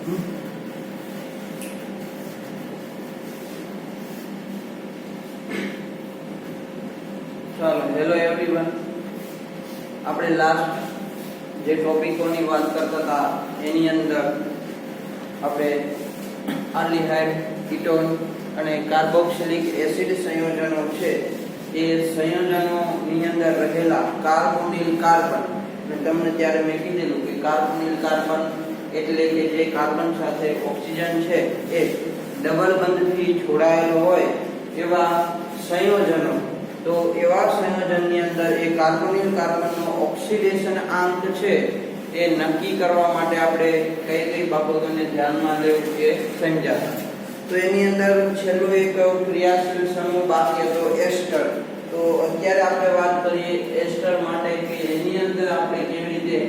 ચાલો hello everyone, આપણે last જે ટોપિકોની વાત કરતા હતા એની અંદર આપણે આલ્ડીહાઇડ, કીટોન અને કાર્બોક્સિલિક એસિડ સંયોજનો છે એ સંયોજનોની અંદર રહેલા કાર્બોનિલ કાર્બન, તમને ત્યારે મેં કીધેલું કે કાર્બોનિલ કાર્બન એટલે કે જે કાર્બન સાથે ઓક્સિજન છે એ ડબલ બંધથી જોડાયેલો હોય એવા સંયોજનો. તો એવા સંયોજનની અંદર એ કાર્બોનિલ કાર્બનનો ઓક્સિડેશન આંક છે એ નક્કી કરવા માટે આપણે કઈ કઈ બાબતોને ધ્યાનમાં લેવું એ સમજ્યા. તો એની અંદર છેલ્લું એક ક્રિયાશીલ સમૂહ બાકી હતો એસ્ટર. તો અત્યારે આપણે વાત કરીએ એસ્ટર માટે કે એની અંદર આપણે કેવી રીતે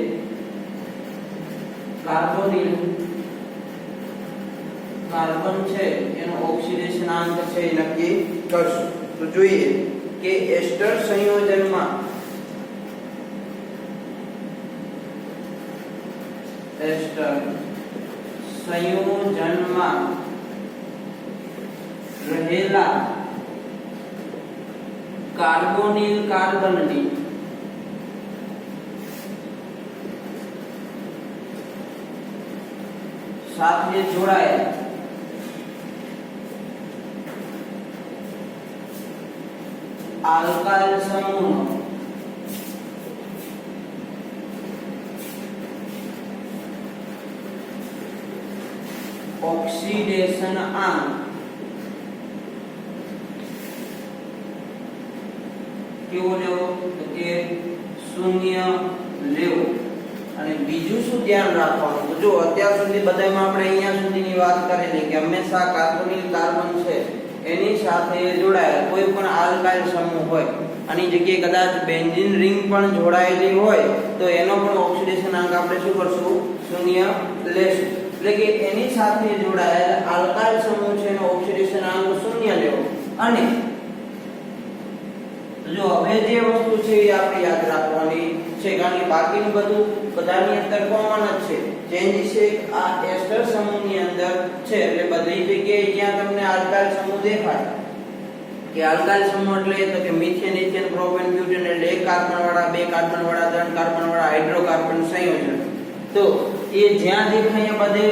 કાર્બોનિલ કાર્બન છે એનો ઓક્સિડેશન આંક છે એ નક્કી કરશું. તો જોઈએ કે એસ્ટર સંયોજનમાં રહેલા કાર્બોનિલ કાર્બનની સાથે જોડાયેલ આલ્કાઇલ સમૂહનો ઓક્સિડેશન આંક કેવો લેવો? તો કે 0 લેવો. અને બીજું શું ધ્યાન રાખવાનું? તો જો અત્યાર સુધી બધામાં આપણે અહીંયા સુધીની વાત કરેલી કે હંમેશા કાર્બોનિલ કાર્બન છે એની સાથે જોડાયેલ કોઈ પણ આલ્કાઇલ સમૂહ હોય, આની જગ્યાએ કદાચ બેન્ઝીન રિંગ પણ જોડાયેલી હોય તો એનો પણ ઓક્સિડેશન આંક આપણે શું કરશું? 0 લેશું. એટલે કે એની સાથે જોડાયેલ આલ્કાઇલ સમૂહ છે એનો ઓક્સિડેશન આંક 0 લેવો. અને જો હવે જે વસ્તુ છે એ આપણે યાદ રાખવાની છે, કારણ કે બાકીનું બધું બધાની અંદર કોમન જ છે. ચેન્જ છે આ એસ્ટર સમૂહની અંદર છે. એટલે બધી જગ્યાએ જ્યાં તમને આલ્કાઇલ સમૂહ દેખાય કે આલ્કાઇલ સમૂહ એટલે તો કે મિથેન, ઇથેન, પ્રોપેન, બ્યુટેન એટલે એક કાર્બન વાળા, બે કાર્બન વાળા, ત્રણ કાર્બન વાળા હાઇડ્રોકાર્બન સંયોજન. તો એ જ્યાં દેખાય બધે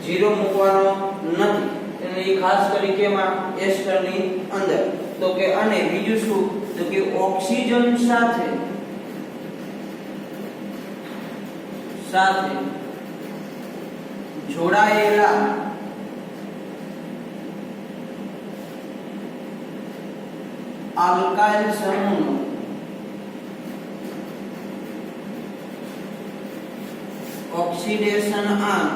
0 મૂકવાનો નથી. એટલે એ ખાસ કરી કેમાં? એસ્ટરની અંદર. તો કે અને બીજું શું? તો કે ઓક્સિજન સાથે જોડાયેલા આલ્કાઇલ સમૂહનો ઓક્સિડેશન આંક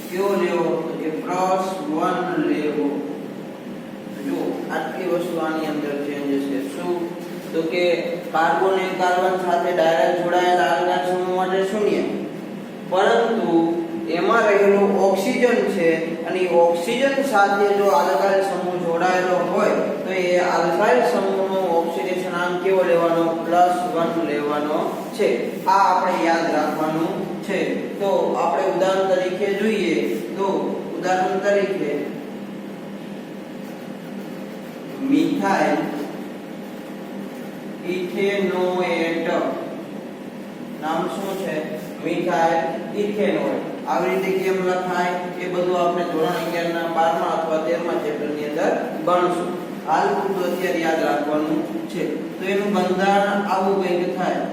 કેવો લેવો? તો કે +1 લેવો. જો આટલી વસ્તુ આની અંદર ચેન્જ છે. શું? તો કે કાર્બન અને કાર્બન સાથે ડાયરેક્ટ જોડાયેલા આલ્કાઇલ સમૂહ માટે 0, પરંતુ એમાં રહેલો ઓક્સિજન છે અને ઓક્સિજન સાથે જો આલ્કાઇલ સમૂહ જોડાયેલો હોય તો એ આલ્કાઇલ સમૂહનો ઓક્સિડેશન આંક કેવો લેવાનો? +1 લેવાનો છે. આ આપણે યાદ રાખવાનું છે. તો આપણે ઉદાહરણ તરીકે જોઈએ તો ઉદાહરણ તરીકે મિથાઇલ ઇથેનોએટ નામ શું છે? Methyl ethanoate. આવી રીતે કેમ લખાય એ બધું આપણે ધોરણ 11 ના 12મા અથવા 13મા ચેપ્ટરની અંદર ભણશું. હાલ પૂરતું અત્યારે યાદ રાખવાનું છે. તો એનું બંધારણ આવું કંઈક થાય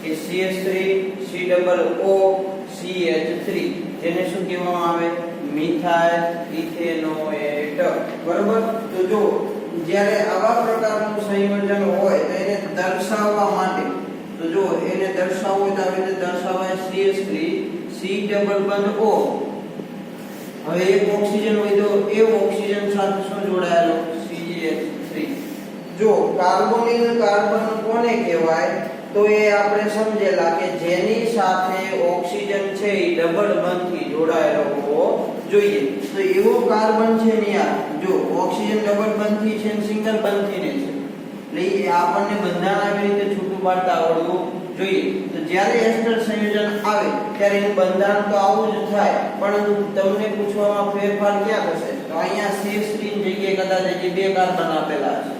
કે CH3 COOCH3 જેને શું કહેવામાં આવે? Methyl ethanoate. બરોબર. તો જો જ્યારે આવા પ્રકારનું સંયોજન હોય તો એને દર્શાવવા માટે, તો જો એને દર્શાવવું હોય તો આવી રીતે દર્શાવાય CH3 C ડબલ બંધ O. હવે એક ઓક્સિજન હોય તો એ ઓક્સિજન સાથે શું જોડાયેલો? CH3. જો કાર્બોનિલ કાર્બન કોને કહેવાય? તો એ આપણે સમજેલા કે જેની સાથે ઓક્સિજન છે એ ડબલ બંધથી જોડાયેલો હોવો જોઈએ. તો એવો કાર્બન છે ને યાર, જો ઓક્સિજન ડબલ બંધથી છે ને સિંગલ બંધથી ને છે, એટલે આપણને બંધારણ આવી રીતે છૂટું પાડતા આવડવું જોઈએ. તો જ્યારે એસ્ટર સંયોજન આવે ત્યારે એનું બંધારણ તો આવું જ થાય, પરંતુ તમને પૂછવામાં ફેરફાર ક્યાં થશે? તો અહીંયા CH3 ની જગ્યાએ કદાચ હજી 2 કાર્બન આપેલા હશે,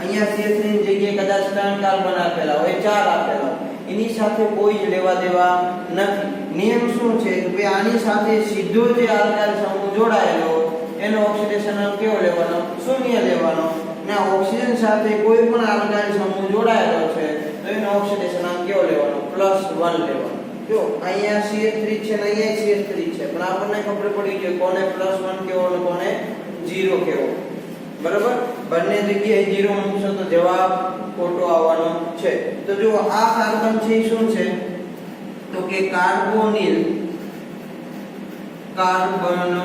અહીંયા CH3 ની જગ્યાએ કદાચ 3 કાર્બન આપેલા હોય, 4 આપેલા હોય, એની સાથે કોઈ જ લેવા દેવા નથી. નિયમ શું છે કે આની સાથે સીધો જે આલ્કાઇલ સમૂહ જોડાયેલો એનો ઓક્સિડેશન અંક કેવો લેવાનો? શૂન્ય લેવાનો. ને ઓક્સિજન સાથે કોઈ પણ આલ્કાઇલ સમૂહ જોડાયેલો છે તો એનો ઓક્સિડેશન અંક કેવો લેવાનો? +1 લેવાનો. જો અહીંયા CH3 છે ને અહીંયા CH3 છે, પણ આપણને ખબર પડી કે કોને +1 કેવો અને કોને 0 કેવો. બરાબર? બંને જગ્યાએ 0 મૂકશો તો જવાબ ખોટો આવવાનો છે. તો જો આ કાર્બન છે શું છે? તો કે કાર્બોનિલ કાર્બન.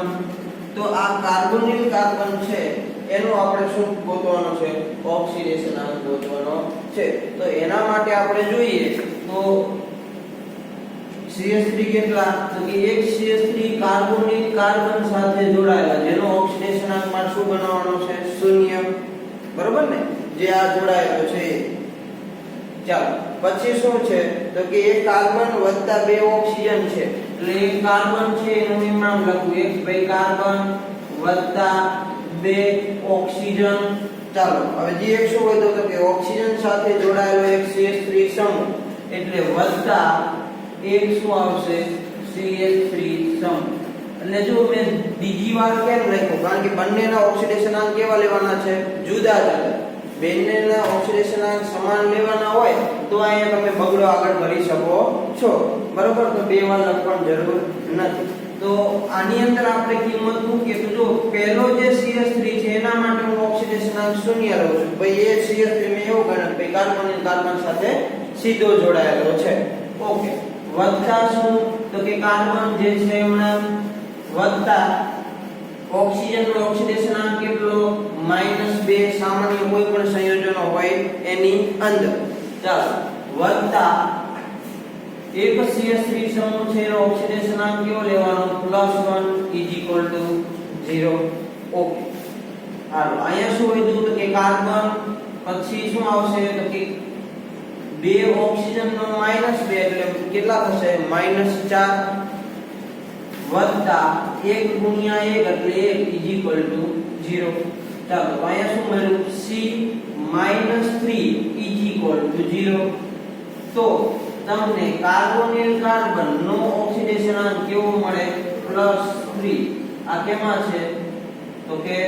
તો આ કાર્બોનિલ કાર્બન છે એનો આપણે શું ગોતવાનો છે? ઓક્સિડેશન અંક ગોતવાનો છે. તો એના માટે આપણે જોઈએ તો CH3 કેટલા? તો કે એક CH3 કાર્બોનિલ કાર્બન સાથે જોડાયેલા જેનો ઓક્સિડેશન અંક માં શું બનાવવાનો છે? 0. બરોબર ને? જે આ જોડાયેલો છે. ચાલો પછી શું છે? તો કે એક કાર્બન વત્તા 2 ઓક્સિજન છે. એટલે એક કાર્બન છે એનું નામ લખું, એક ભાઈ કાર્બન વત્તા 2 ઓક્સિજન. ચાલો હવે જે એક શું હોય તો કે ઓક્સિજન સાથે જોડાયેલો એક CH3 સમૂહ, એટલે વત્તા એક શું આવશે? CH3 સમૂહ. એટલે જો મેં બીજી વાર કેમ લખ્યું? કારણ કે બંનેના ઓક્સિડેશન અંક કેવા લેવાના છે? જુદા જુદા. બંનેના ઓક્સિડેશન અંક સમાન લેવાના હોય તો અહીંયા તમે બગડો આગળ કરી શકો છો. બરોબર? તો બે વાર લખવાની જરૂર નથી. તો આની અંદર આપણે કિંમત મૂકીએ તો જો પહેલો જે CH3 છે એના માટે હું ઓક્સિડેશન અંક 0 લઉં છું. ભાઈ એ CH3 મેં એવું ગણ્યું કે કાર્બન અને કાર્બન સાથે સીધો જોડાયેલો છે. ઓકે. વત્તા શું? તો કે કાર્બન જે છે હમણાં વત્તા ઓક્સિજન નો ઓક્સિડેશન અંક કેટલો? -2. સામાન્ય કોઈ પણ સંયોજનો હોય એની અંદર. ચાલો વત્તા એક CH3 સમૂહ છે એનો ઓક્સિડેશન અંક કેવો લેવાનો? +1 = 0. ઓકે. હાલો અહીંયા શું હોય તો કે કાર્બન પછી શું આવશે? તો કે 2 ઓક્સિજન નો -2 એટલે કેટલા થશે? -4 વત્તા 1 × 1 એટલે 1 = 0. ચાલો તો અહીંયા શું મળ્યું? C -3 = 0. તો તમને કાર્બોનિલ કાર્બન નો ઓક્સિડેશન અંક કેવો મળે? +3. આ કેમાં છે? તો કે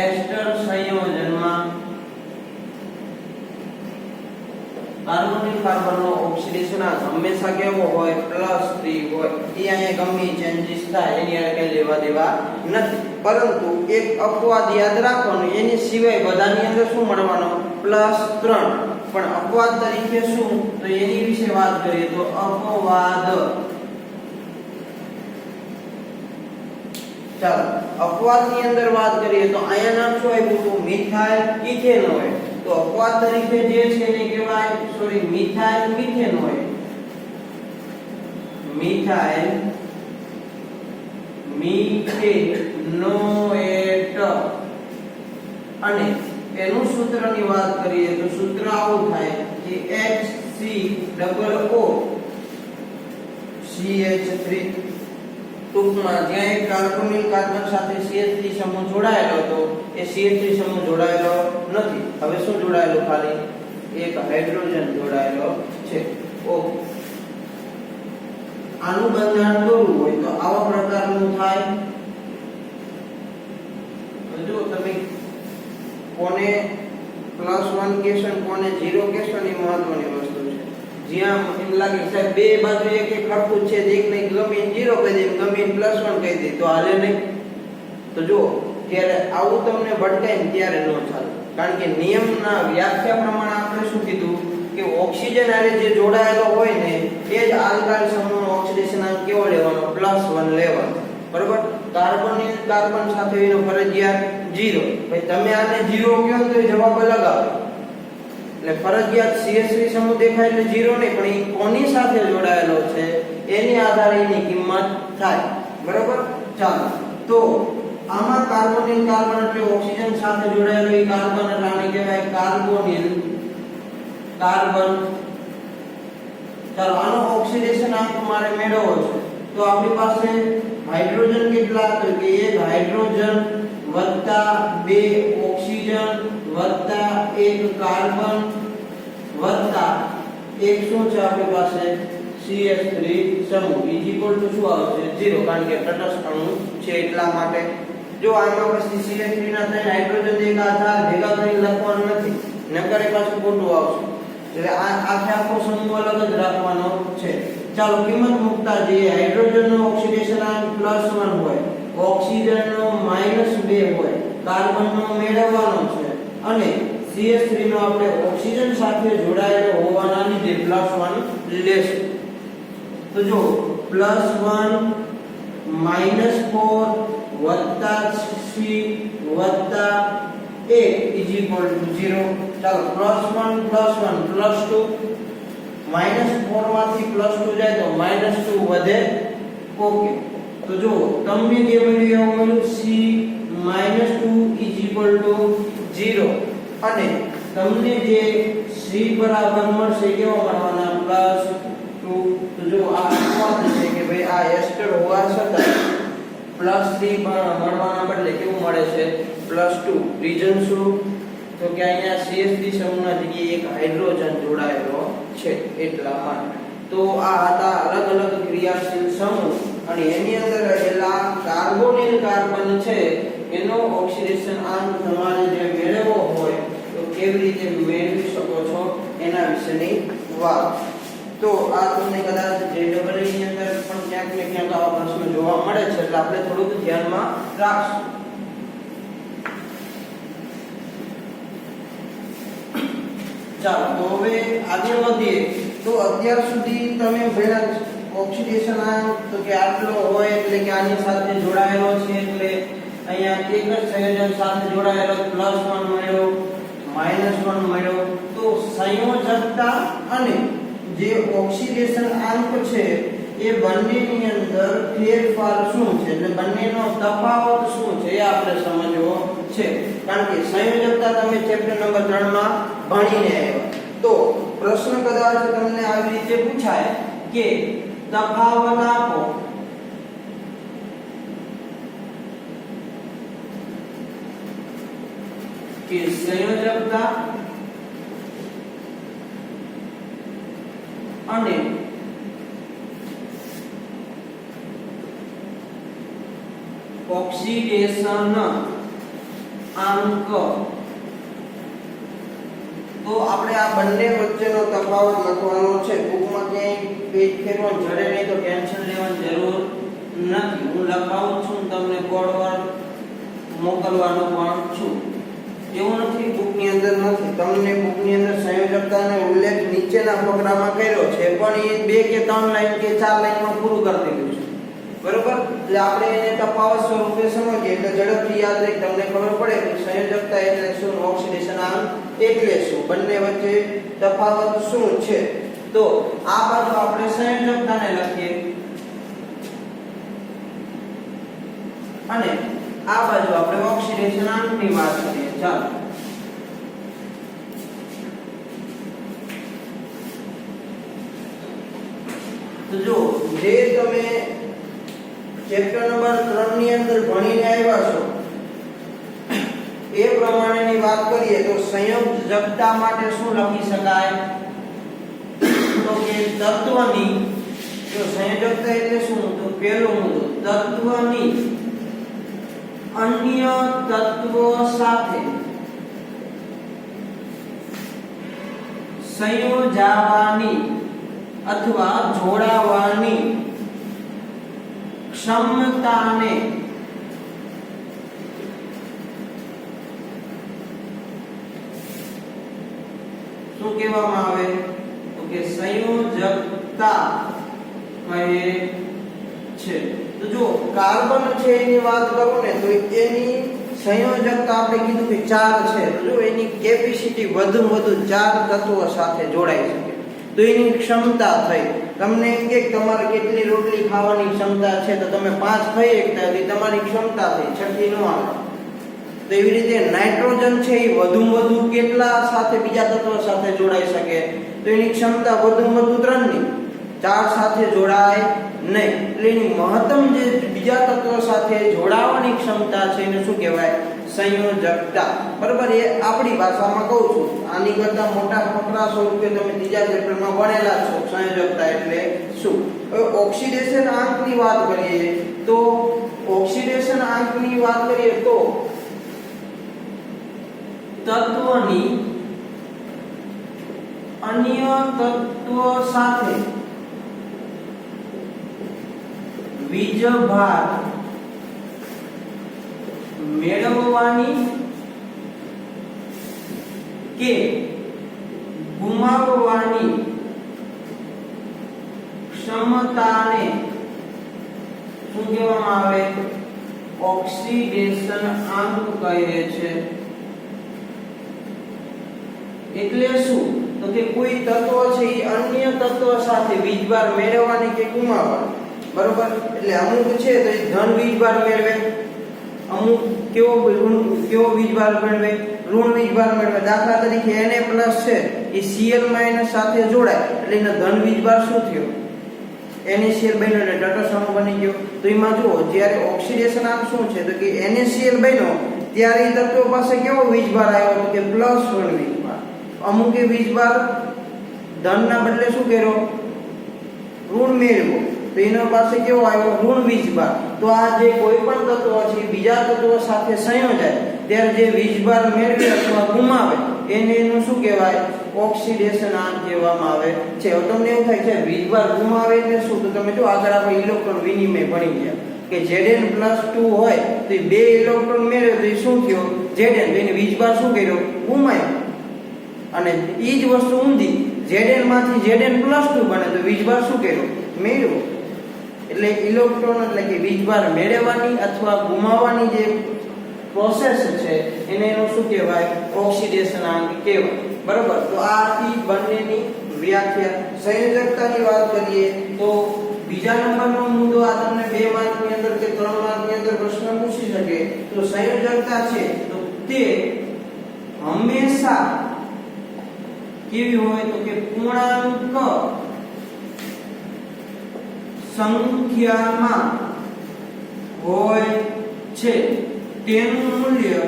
એસ્ટર સંયોજનમાં કાર્બોનિલ કાર્બન નો ઓક્સિડેશન અંક હંમેશા કેવો હોય? +3 હોય. એ અહીંયા ગમે ચેન્જીસ થાય એની આને કઈ લેવા દેવા નથી. પરંતુ એક અપવાદ યાદ રાખવાનું, એની સિવાય બધાની અંદર શું મળવાનો? +3. પણ અપવાદ તરીકે શું? તો એની વિશે વાત કરીએ તો અપવાદ. ચાલો અપવાદની અંદર વાત કરીએ તો અહીંયા નામ શું આપ્યું હતું? મિથાઇલ ઇથેનોઇડ. તો અપવાદ તરીકે જે છે એને કહેવાય મિથાઇલ મિથેનોઇડ. મિથાઇલ મિથેનોએટ. અને એનું સૂત્રની વાત કરીએ તો સૂત્ર આવું થાય કે HCOO CH3. ટૂંકમાં જ્યાં એક કાર્બોનિલ કાર્બન સાથે CH3 સમૂહ જોડાયેલો હતો એ CH3 સમૂહ જોડાયેલો નથી. હવે શું જોડાયેલો? ખાલી એક હાઇડ્રોજન જોડાયેલો છે. ઓકે. આનું બંધારણ દોરવું હોય તો આવા પ્રકારનું થાય. જો તમે કોને +1 કહેશો અને કોને 0 કહેશો એ મહત્વની વસ્તુ છે. જ્યાં એમ લાગે સાહેબ બે બાજુ એક એક ખરખું છે, એકને ગમે 0 કહી દે, ગમે +1 કહી દે તો હાલે નહીં. તો જો ત્યારે આવું તમને ભટકાય ને ત્યારે ન ચાલે. કારણ કે નિયમના વ્યાખ્યા પ્રમાણે આપણે શું કીધું કે ઓક્સિજન આરે જે જોડાયેલો હોય ને એ જ આલ્કાઇલ સમૂહનો ઓક્સિડેશન અંક કેવો લેવાનો? +1 લેવાનો. બરોબર? કાર્બોનિલ કાર્બન સાથે એનો ફરજિયાત 0. ભાઈ તમે આને 0 કહો તો જવાબ અલગ આવે. એટલે ફરજિયાત CH3 સમૂહ દેખાય એટલે 0 નહીં, પણ એ કોની સાથે જોડાયેલો છે એની આધારે એની કિંમત થાય. બરોબર? ચાલો તો આમાં કાર્બોનિલ કાર્બન એટલે ઓક્સિજન સાથે જોડાયેલો એ કાર્બન એટલે આને કહેવાય કાર્બોનિલ કાર્બન. ચાલો આનો ઓક્સિડેશન આંક મારે મેળવવો છે. તો આપણી પાસે હાઇડ્રોજન કેટલા, તો કે એક હાઇડ્રોજન વત્તા બે ઓક્સિજન વત્તા એક કાર્બન વત્તા એક શું છે આપણી પાસે CH3 સમૂહ ઇઝ ઇક્વલ ટુ શું આવશે 0, કારણ કે તટસ્થ અણુ છે એટલા માટે. જો આમાં પછી CH3 ના થઈને હાઇડ્રોજન એક આ ચાર ભેગા કરીને લખવાનું નથી, નકર એ પાછું ખોટું આવશે. એટલે આ આખો સમૂહ અલગ જ રાખવાનો છે. ચાલો કિંમત મૂકતા જઈએ. હાઇડ્રોજન નો ઓક્સિડેશન આંક +1 હોય, ઓક્સિજન નો -2 હોય, કાર્બન નો મેળવવાનો છે અને CH3 નો આપણે ઓક્સિજન સાથે જોડાયેલો હોવાના લીધે +1 લેશું. તો જો +1 -4 વત્તા 6 વત્તા 1 ઇઝ ઇક્વલ ટુ 0. ચાલો +1 +1 +2 -4 માંથી +2 જાય તો -2 વધે. ઓકે, તો જો તમને જે મળ્યું એવું મળ્યું C -2 ઇઝ ઇક્વલ ટુ 0 અને તમને જે C બરાબર મળશે કેવો મળવાના +2. તો જો આ વાત છે કે ભાઈ આ એસ્ટર હોવા છતાં +3 મળવાના બદલે કેવું મળે છે +2. રીઝન શું? તો કે અહીંયા CH3 સમૂહના જગ્યાએ એક હાઇડ્રોજન જોડાયેલો છે એટલા માટે. તો આ હતા અલગ અલગ ક્રિયાશીલ સમૂહ અને એની અંદર રહેલા કાર્બોનિલ કાર્બન છે એનો ઓક્સિડેશન આંક તમારે જે મેળવવો હોય તો કેવી રીતે મેળવી શકો છો એના વિશેની વાત. તો આ તમને કદાચ JEE ની અંદર પણ ક્યાંક ને ક્યાંક આવા પ્રશ્નો જોવા મળે છે, એટલે આપણે થોડુંક ધ્યાનમાં રાખશું. ચાલો તો હવે આગળ વધીએ. તો અત્યાર સુધી તમે ભણ્યા ઓક્સિડેશન આંક તો કે આટલો હોય એટલે કે આની સાથે જોડાયેલો છે એટલે અહીંયા એક જ સંયોજન સાથે જોડાયેલો +1 મળ્યો -1 મળ્યો. તો સંયોજકતા અને જે ઓક્સિડેશન આંક છે એ બંનેની અંદર ફેરફાર શું છે એટલે બંનેનો તફાવત શું છે એ આપણે સમજવો છે. કારણ કે સંયોજકતા તમે ચેપ્ટર નંબર 3 માં ભણીને આવ્યા. તો પ્રશ્ન કદાચ તમને આવી રીતે પૂછાય કે તફાવત આપો કે સંયોજકતા અને ઓક્સિડેશન આંક. તો આપણે આ બંને વચ્ચેનો તફાવત લખવાનો છે. બુકમાં ક્યાંય પેજ ફેરવાનું જડે નહીં તો ટેન્શન લેવાની જરૂર નથી. હું લખાવું છું, તમને કોડ પર મોકલવાનો પણ છું. એવું નથી બુકની અંદર નથી, તમને બુકની અંદર સંયોજકતાનો ઉલ્લેખ નીચેના ફકરામાં કર્યો છે, પણ એ 2 કે 3 લાઈન કે 4 લાઈનમાં પૂરું કરી દીધું છે. બરોબર? એટલે આપણે એને તફાવત સ્વરૂપે સમજીએ એટલે ઝડપથી યાદ રહી તમને ખબર પડે કે સંયોજકતા એટલે શું, ઓક્સિડેશન આંક એટલે શું, બંને વચ્ચે તફાવત શું છે. તો આ બાજુ આપણે સંયોજકતાને લખીએ અને આ બાજુ આપણે ઓક્સિડેશન આંકની વાત કરીએ. ચાલો તો જો જે તમે ચેપ્ટર નંબર 3 ની અંદર ભણીને આવ્યા છો એ પ્રમાણેની વાત કરીએ તો સંયોજકતા માટે શું લખી શકાય તો કે તત્વની, જો સંયોજકતા એટલે શું, તો પહેલો મુદ્દો તત્વની અન્ય તત્વો સાથે સંયોજાવાની અથવા જોડાવાની ક્ષમતાને શું કહેવામાં આવે તો કે સંયોજકતા કહે છે. તો જો કાર્બન છે એની વાત કરું ને તો એની સંયોજકતા આપણે કીધું કે 4 છે. તો જો એની કેપેસિટી વધુ 4 તત્વો સાથે જોડાઈ શકે તો એની ક્ષમતા થઈ. તમને એમ કે તમારે કેટલી રોટલી ખાવાની ક્ષમતા છે તો તમે 5 ખાઈ શકતા એટલે તમારી ક્ષમતા થઈ, છઠ્ઠી ન આવે. તો એવી રીતે નાઇટ્રોજન છે એ વધુમાં વધુ કેટલા સાથે બીજા તત્વો સાથે જોડાઈ શકે? તો એની ક્ષમતા વધુમાં વધુ 3 ની, 4 સાથે જોડાય નહીં. એટલે એની મહત્તમ જે બીજા તત્વો સાથે જોડાવાની ક્ષમતા છે એને શું કહેવાય? સંયોજકતા. બરાબર, એ આપણી ભાષામાં કહું છું. આની કરતા મોટા ફકરા સ્વરૂપે તમે ત્રીજા ચેપ્ટરમાં ભણેલા છો સંયોજકતા એટલે શું. હવે ઓક્સિડેશન આંકની વાત કરીએ તો ઓક્સિડેશન આંકની વાત કરીએ તો તત્વની અન્ય તત્વ સાથે વીજભાર મેળવવાની કે ગુમાવવાની ક્ષમતાને શું કહેવામાં આવે? ઓક્સિડેશન આંક કહે છે. એટલે શું? તો કે કોઈ તત્વ છે એ અન્ય તત્વ સાથે વીજભાર મેળવવાની કે ગુમાવવાની. બરોબર, એટલે અમુક છે તો એ ધન વીજભાર મેળવે, અમુક કેવો વીજભાર મેળવે? ઋણ વીજભાર મેળવે. દાખલા તરીકે Na+ છે એ Cl- સાથે જોડાય એટલે એનો ધન વીજભાર શું થયો? NaCl બન્યો એટલે તટસ્થ બની ગયો. તો એમાં જુઓ, જ્યારે ઓક્સિડેશન આંક શું છે? તો કે NaCl બન્યો ત્યારે એ તત્વ પાસે કેવો વીજભાર આવ્યો? તો કે +1 વીજભાર. અમુક વીજભાર ધનના બદલે શું કર્યો? ઋણ મેળવ્યો. તો એના પાસે કેવો આવ્યો? ઋણ વીજભાર. તો આ જે કોઈ પણ તત્વ છે બીજા તત્વ સાથે સંયોજાય ત્યારે જે વીજભાર મેળવે અથવા ગુમાવે એને એનું શું કહેવાય? ઓક્સિડેશન આંક કહેવામાં આવે છે. હવે તમને એવું થાય છે વીજભાર ગુમાવે એટલે શું? તો તમે જો આગળ આપણે ઇલેક્ટ્રોન વિનિમય ભણી ગયા કે Zn+2 હોય તો એ 2 ઇલેક્ટ્રોન મેળવે તો એ શું થયો? Zn. એને વીજભાર શું કર્યો? ગુમાવ્યો. અને એ જ વસ્તુ ઊંધી, Zn માંથી Zn+2 બને તો વીજભાર શું કર્યો? મેળવ્યો. એટલે ઇલેક્ટ્રોન એટલે કે વીજભાર મેળવવાની અથવા ગુમાવવાની જે પ્રોસેસ છે એને એનું શું કહેવાય? ઓક્સિડેશન આંક કહેવાય. બરાબર, તો આ હતી બંનેની વ્યાખ્યા. સંયોજકતાની વાત કરીએ તો બીજા નંબરનો મુદ્દો આ તમને 2 માર્કની અંદર કે 3 માર્કની અંદર પ્રશ્ન પૂછી શકે. તો સંયોજકતા છે તો તે હંમેશા કેવી હોય? તો કે પૂર્ણાંક સંખ્યામાં હોય છે. તેનું મૂલ્ય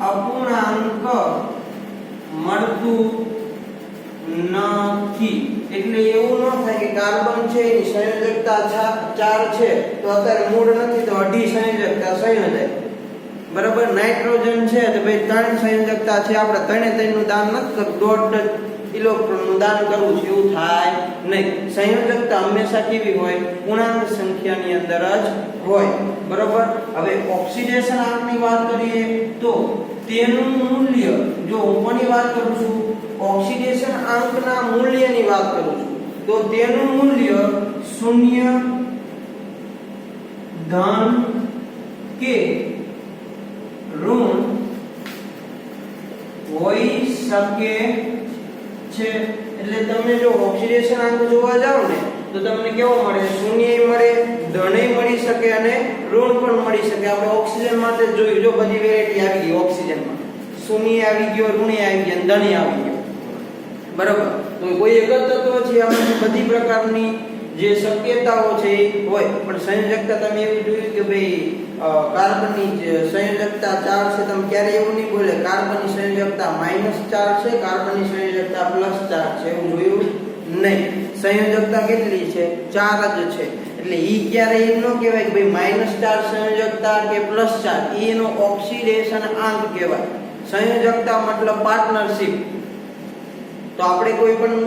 અપૂર્ણાંક મળતું નથી. એટલે એવું ન થાય કે કાર્બન છે એની સંયોજકતા 4 છે તો અત્યારે મૂળ નથી તો અઢી સંયોજકતા સંયોજાય. બરાબર, નાઇટ્રોજન છે તો ભાઈ 3 સંયોજકતા છે, આપણે 3 નું દાન નથી કરવું, દોઢ ઇલેક્ટ્રોન નું દાન કરવું છે, એવું થાય નહીં. સંયોજકતા હંમેશા કેવી હોય? પૂર્ણાંક સંખ્યાની અંદર જ હોય. બરાબર, હવે ઓક્સિડેશન આંકની વાત કરીએ તો તેનું મૂલ્ય, જો હું કોની વાત કરું છું? ઓક્સિડેશન આંકના મૂલ્યની વાત કરું છું, તો તેનું મૂલ્ય 0, ધન કે ઋણ હોઈ શકે છે. એટલે તમે જો ઓક્સિડેશન આંક જોવા જાવ ને તો તમને કેવો મળે? 0 મળે, ધન મળી શકે અને ઋણ પણ મળી શકે. આપણે ઓક્સિજન માટે જોયું, જો બધી વેરાયટી આવી ગઈ ઓક્સિજનમાં, 0 આવી ગયો, ઋણ આવી ગયો, ધન આવી ગયો. બરાબર, તો કોઈ એક જ તત્વ છે આમાંથી બધી પ્રકારની જે શક્યતાઓ છે એ હોય. પણ સંયોજકતા તમે એવું જોયું કે ભાઈ કાર્બનની સંયોજકતા 4 છે, તમે ક્યારે એવું નહીં બોલે કાર્બનની સંયોજકતા -4 છે, કાર્બનની સંયોજકતા +4 છે, એવું જોયું નહીં. સંયોજકતા કેટલી છે? 4 જ છે. એટલે ઈ ક્યારે એમ ન કહેવાય કે ભાઈ -4 સંયોજકતા કે +4, એનો ઓક્સિડેશન આંક કહેવાય. સંયોજકતા મતલબ પાર્ટનરશિપ. તો આપણે કોઈ પણ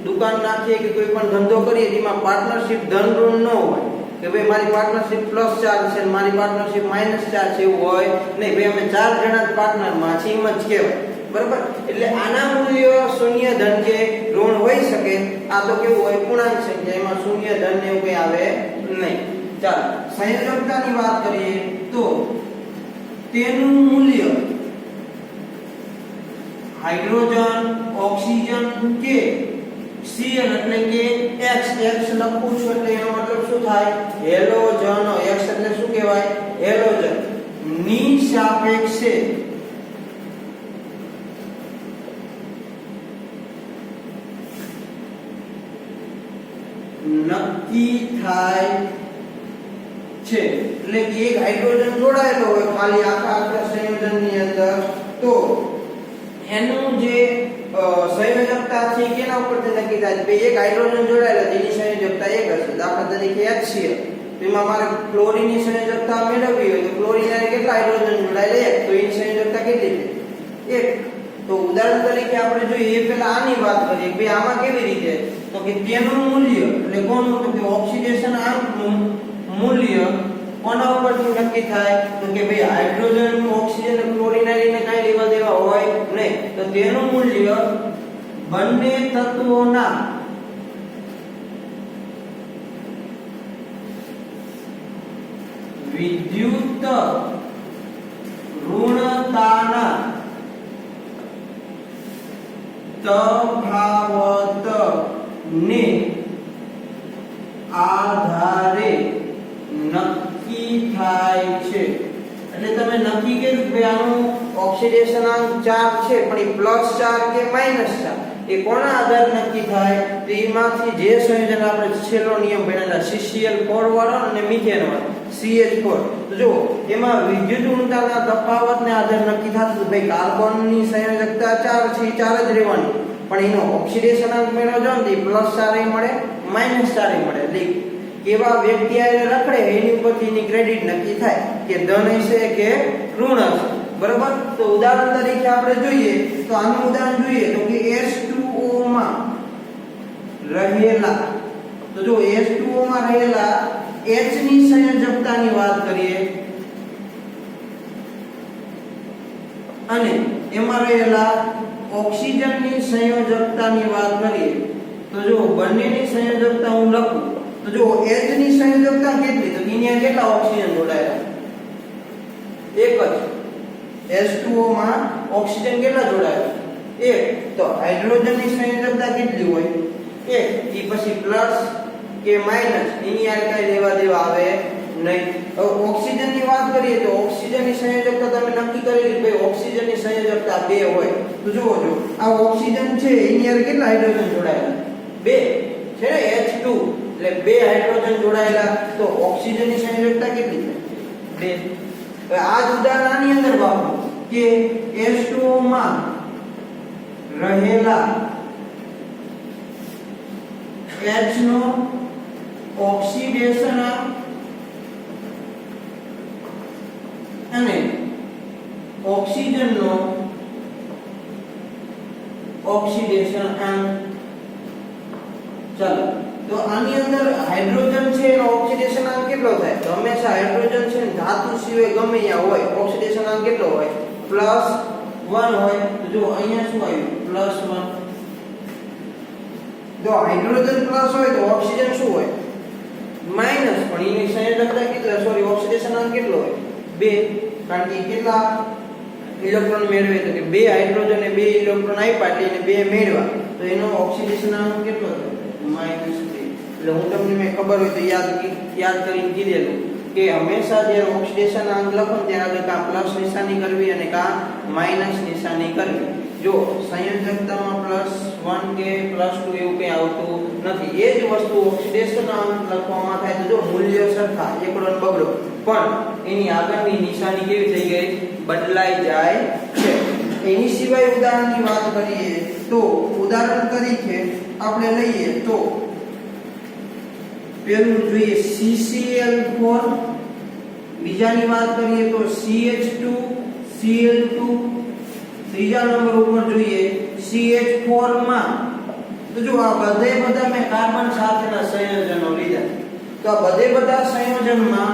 દુકાન નાખીએ કે કોઈ પણ ધંધો કરીએ એમાં પાર્ટનરશિપ ધન ઋણ ન હોય કે ભાઈ મારી પાર્ટનરશિપ +4 છે મારી પાર્ટનરશિપ -4 છે, એવું હોય નહીં. ભાઈ અમે 4 જણા જ પાર્ટનરમાં છીએ એમ જ કહેવાય. બરાબર, એટલે આના મૂલ્ય 0, ધન કે ઋણ હોઈ શકે. આ તો કેવું હોય? પૂર્ણાંક સંખ્યા, એમાં 0, ધન ને એવું કંઈ આવે નહીં. ચાલો સંયોજકતાની વાત કરીએ તો તેનું મૂલ્ય હાઇડ્રોજન, ઓક્સિજન કે Cl એટલે કે x લખું છું એટલે એનો મતલબ શું થાય હેલોજન x એટલે શું કહેવાય હેલોજન ની સાપેક્ષે નક્કી થાય છે એટલે કે એક હાઇડ્રોજન જોડાયેલો હોય ખાલી આખા સંયોજનની અંદર તો એનું જે સંયોજકતા છે કેના ઉપરથી નક્કી થાય છે એક હાઇડ્રોજન જોડાયેલા તેની સંયોજકતા એક હશે દાખલા તરીકે HCl એમાં મારે ક્લોરીનની સંયોજકતા મેળવવી હોય તો ક્લોરીન અને કેટલા હાઇડ્રોજન જોડાયેલા એક તો એની સંયોજકતા કેટલી છે એક તો ઉદાહરણ તરીકે આપણે જોઈએ એ પહેલા આની વાત કરીએ કે આમાં કેવી રીતે તો કે તેનું મૂલ્ય એટલે કોનું તો કે ઓક્સિડેશન આંકનું મૂલ્ય કોના ઉપરથી નક્કી થાય તો કે ભાઈ હાઇડ્રોજન ઓક્સિજન અને ક્લોરીન ને કાંઈ લેવા દેવા હોય નહીં તો તેનું મૂલ્ય બંને તત્વોના વિદ્યુત ઋણતાના તફાવત ને આધારે નક્કી થાય છે એટલે તમે નક્કી કર્યું કે આનું ઓક્સિડેશન અંક 4 છે પણ એ +4 કે -4 એ કોના આધારે નક્કી થાય તો એમાંથી જે સંયોજન આપણે છેલ્લો નિયમ ભણેલા CCl4 વાળો અને મિથેન વાળો CH4 તો જો એમાં વિદ્યુત ઋણતાના તફાવતને આધારે નક્કી થતું તો ભાઈ કાર્બનની સંયોજકતા 4 છે 4 જ રહેવાની પણ એનો ઓક્સિડેશન અંક મેળવજો ને +4 મળે -4 મળે એટલે કેવા વ્યક્તિ આને રખડે એની ઉપરથી એની ક્રેડિટ નક્કી થાય કે ધન હશે કે ઋણ હશે બરાબર તો ઉદાહરણ તરીકે આપણે જોઈએ તો આનું ઉદાહરણ જોઈએ તો કે H2O માં રહેલા તો જો H2O માં રહેલા H ની સંયોજકતાની વાત કરીએ અને એમાં રહેલા ઓક્સિજનની સંયોજકતાની વાત કરીએ તો જો બંનેની સંયોજકતા હું લખું તો જો H ની સંયોજકતા કેટલી તો એની કેટલા ઓક્સિજન જોડાયેલા એક જ H2O માં ઓક્સિજન કેટલા જોડાયેલા એક તો હાઇડ્રોજનની સંયોજકતા કેટલી હોય એક ઈ પછી પ્લસ કે માઈનસ એની યાર કઈ લેવા દેવા આવે નહીં હવે ઓક્સિજનની વાત કરીએ તો ઓક્સિજનની સંયોજકતા તમે નક્કી કરેલી ભાઈ ઓક્સિજનની સંયોજકતા 2 હોય તો જુઓ જો આ ઓક્સિજન છે એની યાર કેટલા હાઇડ્રોજન જોડાયેલા 2 છે ને H2 એટલે 2 હાઇડ્રોજન જોડાયેલા તો ઓક્સિજનની સંયોજકતા કેટલી છે 2 હવે આ જ ઉદાહરણ આની અંદર વાપરો કે H2O માં રહેલા H નો ઓક્સિડેશન અને ઓક્સિજનનો ઓક્સિડેશન અંક ચાલો તો આની અંદર હાઇડ્રોજન છે એનો ઓક્સિડેશન અંક કેટલો થાય તો હંમેશા હાઇડ્રોજન છે ને ધાતુ સિવાય ગમે ત્યાં હોય ઓક્સિડેશન અંક કેટલો હોય +1 હોય તો જો અહીંયા શું આવ્યું +1 જો હાઇડ્રોજન પ્લસ હોય તો ઓક્સિજન શું હોય માઈનસ પણ એની સંયોજકતા કેટલા સોરી ઓક્સિડેશન અંક કેટલો હોય 2 કારણ કે કેટલા ઇલેક્ટ્રોન મેળવે તો કે 2 હાઇડ્રોજન ને 2 ઇલેક્ટ્રોન આપ્યા એટલે એને 2 મેળવ્યા તો એનો ઓક્સિડેશન અંક કેટલો થયો -3 એટલે હું તમને મેં ખબર હોય તો યાદ કરીને કીધેલું કે હંમેશા જ્યારે ઓક્સિડેશન અંક લખો ત્યારે આગળ કાં પ્લસ નિશાની કરવી અને કાં માઈનસ નિશાની કરવી જો સંયોજકતામાં +1 કે +2 એવું કંઈ આવતું નથી એ જ વસ્તુ ઓક્સિડેશન અંક લખવામાં થાય તો જો મૂલ્ય સરખા એકડો ને બગડો પણ એની આગળની નિશાની કેવી થઈ ગઈ બદલાઈ જાય છે એની સિવાય ઉદાહરણની વાત કરીએ તો ઉદાહરણ તરીકે આપણે લઈએ તો પેલું જોઈએ CCl4 બીજાની વાત કરીએ તો CH2 Cl2 ત્રીજા નંબર ઉપર જોઈએ CH4 માં તો જો આ બધા મેં કાર્બન સાથેના સંયોજનો લીધા તો આ બધા સંયોજનમાં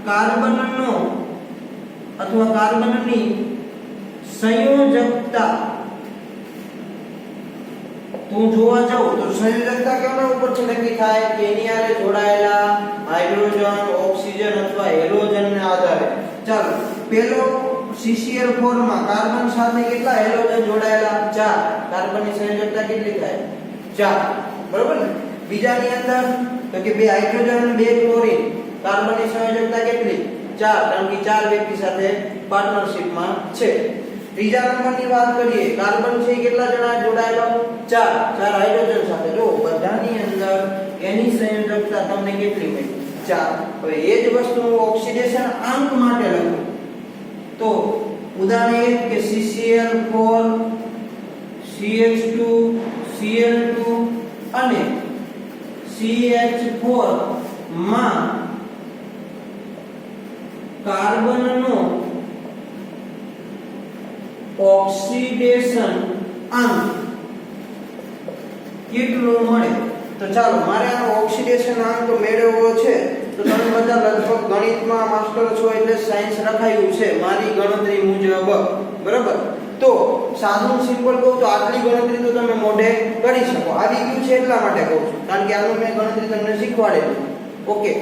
કાર્બનનો અથવા કાર્બનની સંયોજકતા તો જોવા જાઉં તો સંયોજકતા કેના ઉપરથી નક્કી થાય કે એની આરે જોડાયેલા હાઇડ્રોજન ઓક્સિજન અથવા હેલોજનને આધારે ચાલો પેલો CCl4 માં કાર્બન સાથે કેટલા હેલોજન જોડાયેલા 4 કાર્બનની સંયોજકતા કેટલી થાય 4 બરોબર ને બીજાની અંદર તો કે બે હાઇડ્રોજન અને બે ક્લોરીન, કાર્બનની સંયોજકતા કેટલી 4, કારણ કે 4 વ્યક્તિ સાથે પાર્ટનરશિપમાં છે. ત્રીજા નંબરની વાત કરીએ, કાર્બન છે કેટલા જણા જોડાયેલો 4 હાઇડ્રોજન સાથે. જો બધાની અંદર એની સંયોજકતા તમને કેટલી હોય 4. હવે એ જ વસ્તુ હું ઓક્સિડેશન આંક માટે લખું તો ઉદાહરણ 1 કે CCl4 CH2 Cl2 અને CH4 માં કાર્બનનો ઓક્સિડેશન અંક કેટલો મળે. તો ચાલો મારે આનો ઓક્સિડેશન અંક મેળવવો છે. તો તમે બધા લગભગ ગણિતમાં માસ્ટર છો એટલે સાયન્સ રખાયું છે મારી ગણતરી મુજબ, બરાબર. તો સાદું સિમ્પલ કહું તો આટલી ગણતરી તો તમે મોઢે કરી શકો. આવી ગયું છે એટલા માટે કહું છું કારણ કે આનું મેં ગણતરી તમને શીખવાડેલી. ઓકે,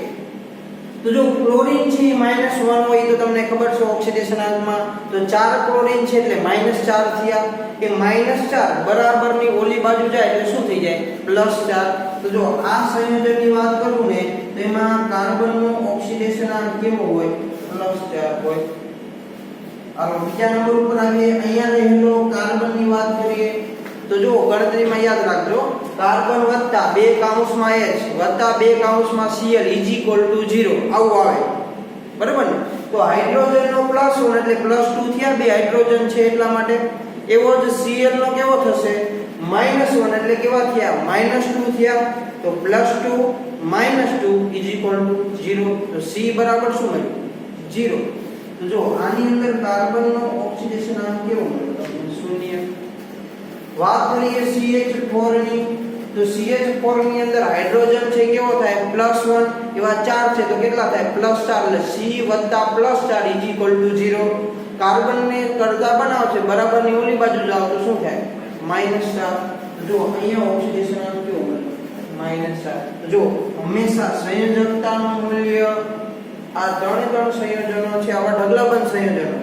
તો જો ક્લોરીન છે -1 હોય તો તમને ખબર છે ઓક્સિડેશન અંકમાં તો 4 ક્લોરીન છે એટલે -4 થયા. એ -4 બરાબરની ઓલી બાજુ જાય એટલે શું થઈ જાય +4. તો જો આ સંયોજનની વાત કરું ને તો એમાં કાર્બનનો ઓક્સિડેશન અંક કેવો હોય +4 હોય. હવે બીજા નંબર ઉપર આવીએ, અહીંયા રહેલો કાર્બનની વાત કરીએ તો જો ગણતરીમાં યાદ રાખજો, કાર્બન વત્તા 2 કૌંસમાં H વત્તા 2 કૌંસમાં Cl = 0 આવું આવે, બરાબર ને. તો હાઇડ્રોજનનો +1 એટલે +2 થયા, 2 હાઇડ્રોજન છે એટલા માટે. એવો જ Cl નો કેવો થશે -1 એટલે કેવા થયા -2 થયા. તો +2 -2 = 0. તો C બરાબર શું મળ્યું 0. તો જો આની અંદર કાર્બનનો ઓક્સિડેશન અંક કેવો મળ્યો તમને 0. વાત કરીએ CH4 ની તો CH4 ની અંદર હાઇડ્રોજન છે કેવો થાય +1, એવા 4 છે તો કેટલા થાય +4 એટલે C + +4 = 0. કાર્બનને કરતા બનાવશે બરાબરની ઓલી બાજુ જાવ તો શું થાય -4. જો અહીંયા ઓક્સિડેશન અંક કેવો મળે -4. જો હંમેશા સંયોજકતાનું મૂલ્ય આ ત્રણ સંયોજનો છે આવા ઢગલાબંધ સંયોજનો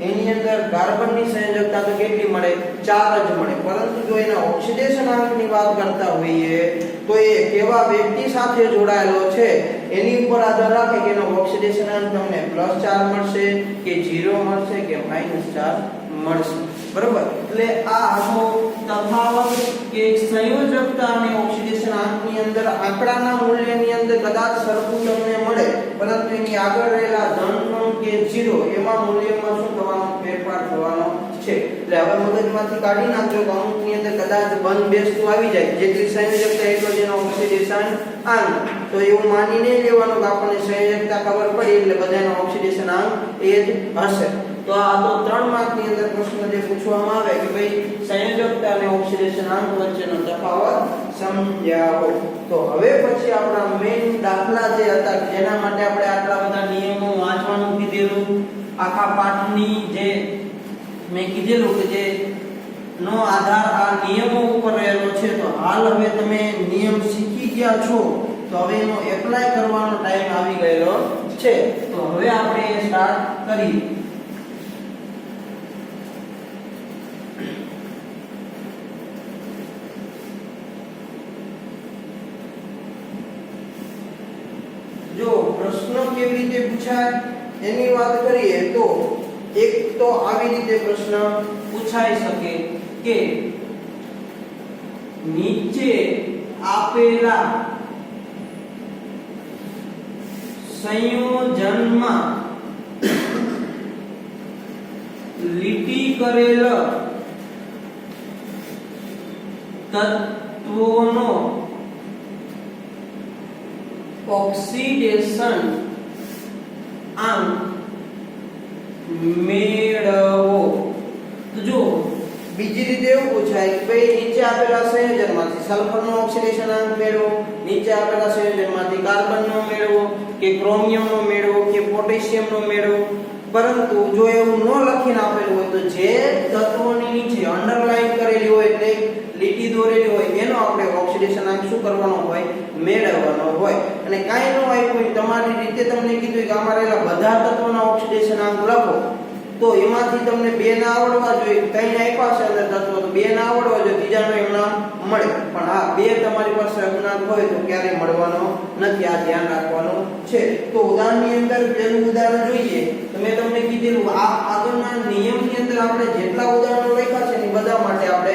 એની અંદર કાર્બનની સંયોજકતા તો કેટલી મળે 4 જ મળે. પરંતુ જો એના ઓક્સિડેશન અંકની વાત કરતા હોઈએ તો એ કેવા વ્યક્તિ સાથે જોડાયેલો છે એની ઉપર આધાર રાખે કે એનો ઓક્સિડેશન અંક તમને +4 મળશે કે 0 મળશે કે -4 મળશે, બરોબર. એટલે આ આખો તફાવત કે સંયોજકતા અને ઓક્સિડેશન અંકની અંદર આંકડાના મૂલ્યની અંદર કદાચ સરખું તમને મળે પરંતુ એની આગળ રહેલા ધન કે 0 એમાં મૂલ્યમાં શું થવાનો ફેરફાર થવાનો છે. એટલે હવે મગજમાંથી કાઢી નાખજો કે અમુકની અંદર કદાચ બંધ બેસતું આવી જાય જેટલી સંયોજકતા એટલો જ એનો ઓક્સિડેશન અંક. તો એવું માની નહીં લેવાનું કે આપણને સંયોજકતા ખબર પડી એટલે બધાનો ઓક્સિડેશન અંક એ જ હશે. તો આ તો 3 માર્કની અંદર પ્રશ્ન જે પૂછવામાં આવે કે ભાઈ સંયોજકતા અને ઓક્સિડેશન અંક વચ્ચેનો તફાવત સમજાવો. તો હવે પછી આપણા મેઈન દાખલા જે હતા જેના માટે આપણે આટલા બધા નિયમો વાંચવાનું કીધેલું, આખા પાઠની જે મેં કીધેલું કે જે નો આધાર આ નિયમો ઉપર રહેલો છે. તો હાલ હવે તમે નિયમ શીખી ગયા છો તો હવે એનો એપ્લાય કરવાનો ટાઈમ આવી ગયેલો છે. તો હવે આપણે સ્ટાર્ટ કરીએ. જો પ્રશ્ન કેવી રીતે પૂછાય એની વાત કરીએ તો એક તો આવી રીતે પ્રશ્ન પૂછાઈ શકે કે નીચે આપેલા સંયોજનમાં લીટી કરેલ તત્વોનો ઓક્સિડેશન અંક મેળવો. તો જો બીજી રીતે એવું પૂછાય કે ભાઈ નીચે આપેલા સંયોજનમાંથી સલ્ફરનો ઓક્સિડેશન અંક મેળવો, નીચે આપેલા સંયોજનમાંથી કાર્બનનો મેળવો કે ક્રોમિયમનો મેળવો કે પોટેશિયમનો મેળવો. પરંતુ જો એવું ન લખીને આપેલું હોય તો જે તત્વોની નીચે અંડરલાઈન કરેલી હોય એટલે લીટી દોરેલી હોય એનો આપણે ઓક્સિડેશન અંક શું કરવાનો હોય મેળવવાનો હોય. અને કાંઈ ન આપ્યું તમારી રીતે તમને કીધું કે આમાં રહેલા બધા તત્વોના ઓક્સિડેશન અંક લખો તો એમાંથી તમને બે ના આવડવા જોઈએ, કઈ આપ્યા છે અંદર તત્વો તો બે ના આવડવા જોઈએ, ત્રીજાનો એમના મળે, પણ આ બે તમારી પાસે અજ્ઞાત હોય તો ક્યારે મળવાનો નથી, આ ધ્યાન રાખવાનું છે. તો ઉદાહરણની અંદર પહેલું ઉદાહરણ જોઈએ તો મેં તમને કીધેલું આ આગળના નિયમની અંદર આપણે જેટલા ઉદાહરણો લખ્યા છે ને બધા માટે આપણે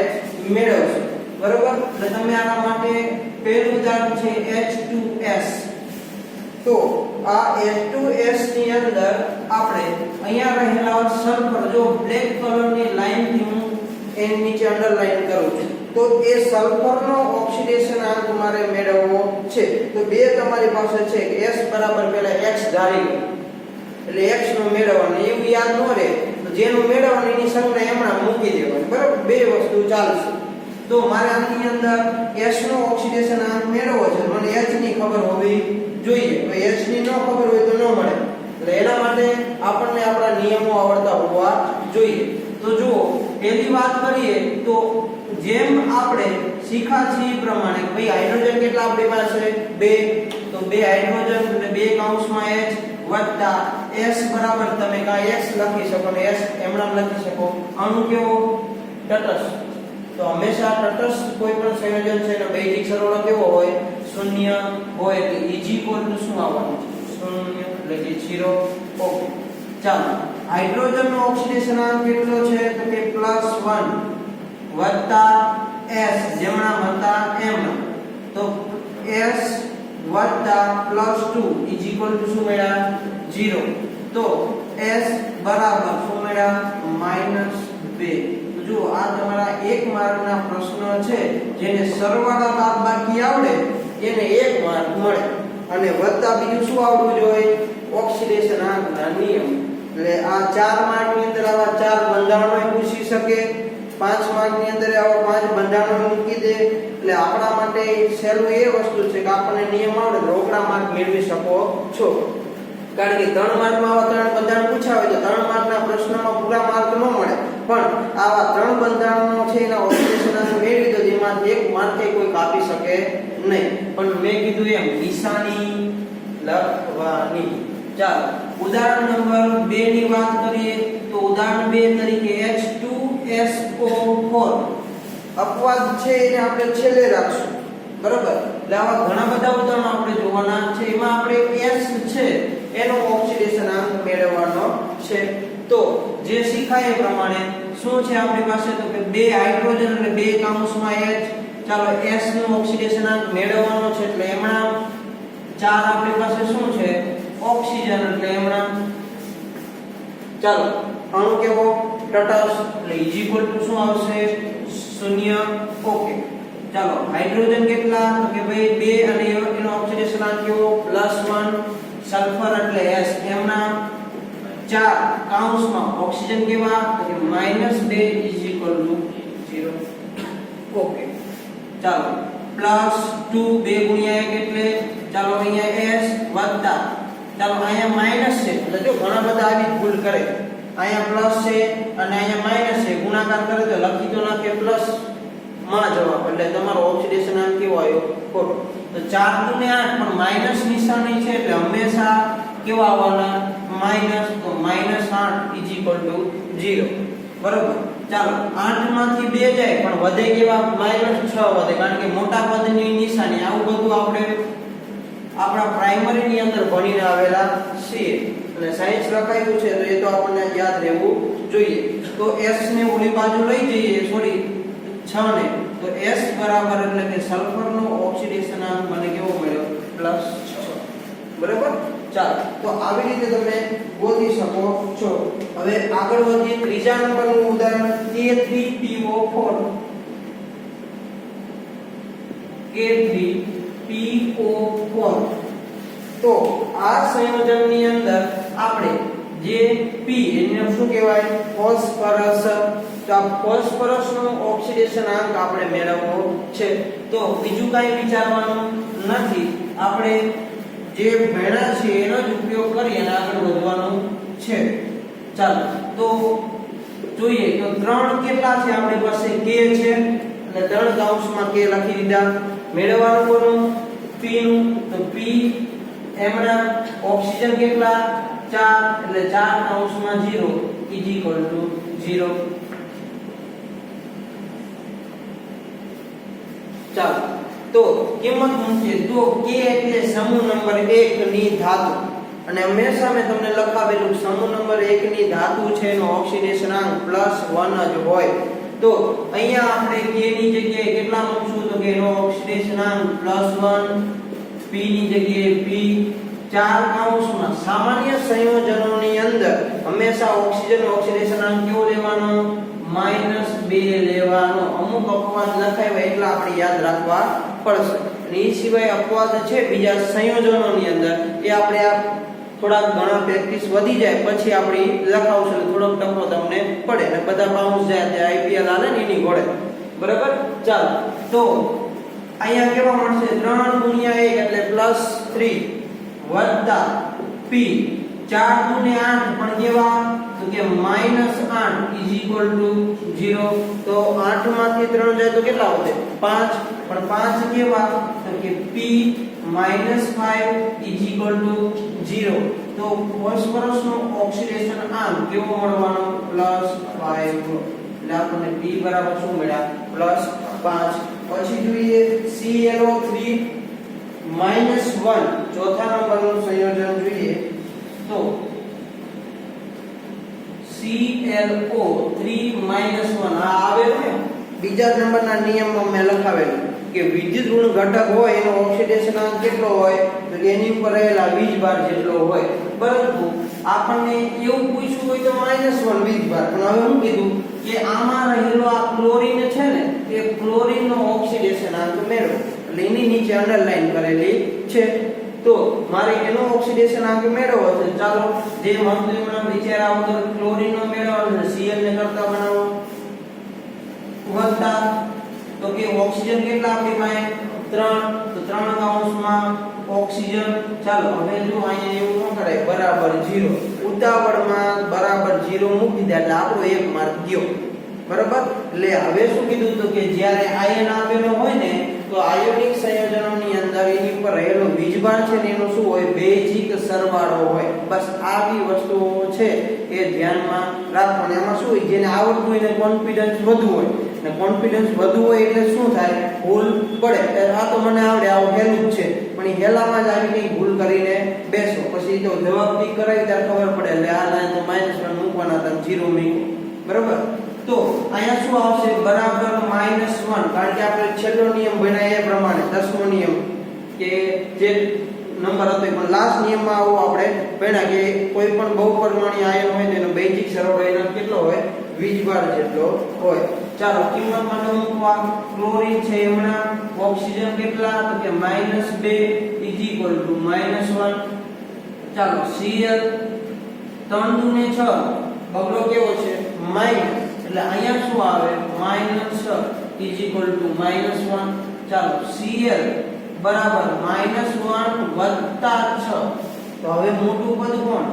મેળવશું, બરોબર. એટલે તમે આના માટે પહેલું ઉદાહરણ છે H2S. તો આ H2S ની અંદર આપણે અહીંયા રહેલા સલ્ફર, જો બ્લેક કલરની લાઈન થી હું એની નીચે અંડરલાઈન કરું છું, તો એ સલ્ફરનો ઓક્સિડેશન આંક મારે મેળવવો છે. તો બે તમારી પાસે છે કે S બરાબર પહેલા X ધારી લો, એટલે X નો મેળવવાનો, એવું યાદ ન રહે તો જેનું મેળવવાનું એની સંજ્ઞા એમણા મૂકી દેવાની, બરાબર. બે વસ્તુ ચાલશે. તો મારે આની અંદર S નો ઓક્સિડેશન આંક મેળવવો છે, મને H ની ખબર હોવી જોઈએ, તો H ની ન ખબર હોય તો ન મળે, એટલે એના માટે આપણને આપણા નિયમો આવડતા હોવા જોઈએ. તો જુઓ, પહેલી વાત કરીએ તો જેમ આપણે શીખ્યા છીએ પ્રમાણે ભાઈ હાઇડ્રોજન કેટલા આપણી પાસે 2, તો 2 હાઇડ્રોજન એટલે 2 કૌંસમાં H વત્તા S બરાબર તમે કાં X લખી શકો ને S એમણામ લખી શકો. અણુ કેવો? તટસ્થ. તો હંમેશા તટસ્થ કોઈ પણ સંયોજન છે એનો બેઝિક સરવાળો કેવો હોય? 0 હોય, એટલે Eg શું આવવાનું છે? 0 એટલે કે 0. ઓકે, ચાલો. હાઇડ્રોજન નો ઓક્સિડેશન આંક કેટલો છે? તો કે +1 વત્તા S જમણા વત્તા એમના, તો S વત્તા +2 ઇઝ ઇક્વલ ટુ શું મળ્યા? 0. તો S બરાબર શું મળ્યા? -2. જો આ તમારા 1 માર્કના પ્રશ્નો છે, જેને સરવાળા બાદબાકી આવડે એને 1 માર્ક મળે, અને વત્તા બીજું શું આવડવું જોઈએ? ઓક્સિડેશન આંકના નિયમ. એટલે આ 4 માર્કની અંદર આવા 4 બંધારણો પૂછી શકે, 5 માર્કની અંદર આવા 5 બંધારણો મૂકી દે, એટલે આપણા માટે સહેલું એ વસ્તુ છે કે આપણને નિયમ આવડે તો રોકડા માર્ક મેળવી શકો છો. કારણ કે 3 માર્કમાં આવા 3 બંધારણ પૂછાવે તો 3 માર્કના પ્રશ્નમાં પૂરા માર્ક ન મળે, પણ આવા 3 બંધારણો છે એના ઓક્સિડેશન આંક મેળવી દો જેમાં 1 માર્ક કોઈ કાપી શકે નહીં. પણ મેં કીધું એમ નિશાની લખવાની. ચાલો, ઉદાહરણ નંબર 2 ની વાત કરીએ તો ઉદાહરણ 2 તરીકે H2SO4. અપવાદ છે એને આપણે છેલ્લે રાખશું, બરોબર. એટલે આવા ઘણા બધા ઉદાહરણો આપણે જોવાના છે, એમાં આપણે S છે એનો ઓક્સિડેશન આંક મેળવવાનો છે. તો જે શીખાય એ પ્રમાણે શું છે આપણી પાસે? તો કે 2 હાઇડ્રોજન એટલે 2 કૌંસમાં H. ચાલો, S નો ઓક્સિડેશન આંક મેળવવાનો છે, એટલે એમણા 4 આપણી પાસે શું છે? ઓક્સિજન, એટલે એમણા. ચાલો, અણુ કેવો? તટસ્થ, એટલે ઇઝ ઇક્વલ ટુ શું આવશે? 0. ઓકે, ચાલો. હાઇડ્રોજન કેટલા? તો કે ભાઈ 2 અને એનો ઓક્સિડેશન આંક કેવો? +1. સલ્ફર એટલે S એમના 4 કૌંસમાં ઓક્સિજન કેવા? તો કે -2 ઇઝ ઇક્વલ ટુ 0. ઓકે, ચાલો. +2 2 ગુણ્યા 1 એટલે ચાલો અહીંયા S વત્તા, ચાલો અહીંયા માઈનસ છે, એટલે જો ઘણા બધા આવી ભૂલ કરે, અહીંયા પ્લસ છે અને અહીંયા માઈનસ છે, ગુણાકાર કરે તો લખી તો નાખે પ્લસ માં જવાબ, એટલે તમારો ઓક્સિડેશન આંક કેવો આવ્યો? ખોટો. તો 4 × 8 પણ માઈનસ નિશાની છે એટલે હંમેશા કેવા આવવાના? માઈનસ. તો -8 ઇઝ ઇક્વલ ટુ 0, બરોબર. ચાલો, 8 માંથી 2 જાય પણ વધે કેવા? -6 વધે, કારણ કે મોટા પદની નિશાની. આવું બધું આપણે આપણા પ્રાઇમરી ની અંદર ભણીને આવેલા છીએ, અને સાયન્સ લખાયું છે તો એ તો આપણને યાદ રહેવું જોઈએ. તો S ને ઓલી બાજુ લઈ જઈએ, સોરી 6 ને, તો S બરાબર એટલે કે સલ્ફરનો ઓક્સિડેશન આંક મને કેવો મળ્યો? +6, બરાબર. ચાલો, તો આવી રીતે તમે ગોતી શકો છો. હવે આગળ વધીએ. ત્રીજા નંબરનું ઉદાહરણ K3PO4. K3PO4. તો આ સંયોજનની અંદર આપણે જે P એને શું કહેવાય? ફોસ્ફરસ. તો આ ફોસ્ફરસનો ઓક્સિડેશન આંક આપણે મેળવવો છે. તો બીજું કાંઈ વિચારવાનું નથી, આપણે જે ભણ્યા છે એનો જ ઉપયોગ કરી અને આગળ વધવાનું છે. ચાલો, તો જોઈએ તો 3 કેટલા છે આપણી પાસે? K છે, અને 3 કૌંસમાં K લખી દીધા. મેળવવાનું કોનું? P નું. તો P એમના ઓક્સિજન કેટલા? 4, એટલે 4 કૌંસમાં 0 ઇઝ ઇક્વલ ટુ 0. ચાલો તો કિંમત મૂકીએ તો k એટલે સમૂહ નંબર 1 ની ધાતુ અને હંમેશા મેં તમને લખાવેલું સમૂહ નંબર 1 ની ધાતુ છે એનો ઓક્સિડેશનાંક +1 જ હોય. તો અહીંયા આપણે k ની જગ્યાએ કેટલા મૂકશું તો કે એનો ઓક્સિડેશનાંક +1, p ની જગ્યાએ p. ચાર કૌંસમાં સામાન્ય સંયોજનોની અંદર હંમેશા ઓક્સિજન ઓક્સિડેશનાંક કેવો લેવાનો -2 લેવાનો. અમુક અપવાદ લખાવ્યા એટલે આપણે યાદ રાખવા પડશે. અને એ સિવાય અપવાદ છે બીજા સંયોજનોની અંદર એ આપણે આ થોડા ઘણા પ્રેક્ટિસ વધી જાય પછી આપણે લખાવશું એટલે થોડોક ટકો તમને પડે અને બધા બાઉન્સ જાય તે આઈપીએલ આલે ને એની ઘોડે. બરાબર. ચાલો તો અહીંયા કેવા મળશે 3 * 1 એટલે +3 વત્તા p 4 * 2 = 8 પણ કેવા તો કે -8 ઇઝ ઇક્વલ ટુ 0. તો 8 માંથી 3 જાય તો કેટલા આવશે 5 પણ 5 કેવા તો કે p -5 ઇઝ ઇક્વલ ટુ 0. તો ફોસ્ફરસ નો ઓક્સિડેશન આંક કેવો મળવાનો +5 એટલે આપણને p બરાબર શું મળ્યા +5. પછી જોઈએ ClO3 -1 ચોથા નંબરનું સંયોજન જોઈએ તો ClO3 -1 આ આવેલું ને બીજા નંબરના નિયમમાં મેં લખાવેલું કે વિદ્યુત ઋણ ઘટક હોય એનો ઓક્સિડેશનાંક કેટલો હોય તો એની ઉપર રહેલા વીજભાર જેટલો હોય. પરંતુ આપણને એવું પૂછ્યું હોય તો -1 વીજભાર. પણ હવે હું કીધું કે આમાં રહેલો આ ક્લોરીન છે ને એ ક્લોરીનનો ઓક્સિડેશનાંક મેળવો એટલે એની નીચે અંડરલાઈન કરેલી છે. તો મારે એનો ઓક્સિડેશનાંક મેળવવો છે. ચાલો જે મહત્વના વિચાર વગર ક્લોરીનનો મેળવવાનો છે Cl ને કરતા બનાવો વત્તા તો કે ઓક્સિજન કેટલા આપણી પાસે 3 તો 3 કૌંસમાં ઓક્સિજન. ચાલો હવે જો અહીંયા એવું ન કરાય બરાબર 0 ઉતાવળમાં બરાબર 0 મૂકી દે એટલે આપણો 1 માર્ક ગયો. બરાબર. એટલે હવે શું કીધું તો કે જ્યારે આયન આપેલો હોય ને તો આયોનિક સંયોજનોની અંદર એની ઉપર રહેલો વીજભાર છે ને એનો શું હોય બેઝિક સરવાળો હોય. બસ આવી વસ્તુઓ છે એ ધ્યાનમાં રાખવાનું. એમાં શું હોય જેને આવડતું હોય ને કોન્ફિડન્સ વધુ હોય ને કોન્ફિડન્સ વધુ હોય એટલે શું થાય ભૂલ પડે. આ તો મને આવડે આવું હેલું જ છે પણ એ હેલામાં જ આવી કઈ ભૂલ કરીને બેસો પછી તો જવાબ ટીક કરાવી ત્યારે ખબર પડે એટલે આ લાઈન તો -1 મૂકવાના હતા 0 મૂકો. બરાબર. તો અહીંયા શું આવશે બરાબર -1 કારણ કે આપણે છેલ્લો નિયમ ભણ્યા એ પ્રમાણે 10મો નિયમ કે જે નંબર હતો પણ લાસ્ટ નિયમમાં આવો આપણે ભણ્યા કે કોઈ પણ બહુપરમાણીય આયન હોય તેનો બેઝિક સરવાળો એનો કેટલો હોય વીજભાર જેટલો હોય. ચાલો કિંમત માટે મૂકવા ક્લોરીન છે એમના ઓક્સિજન કેટલા તો કે -2 ઇઝ ઇક્વલ ટુ -1. ચાલો Cl 3 * 6 બગડો કેવો છે માઈનસ એટલે અહીંયા શું આવે -6 ઇઝ ઇક્વલ ટુ -1. ચાલો Cl બરાબર -1 વત્તા 6 તો હવે મોટું પદ કોણ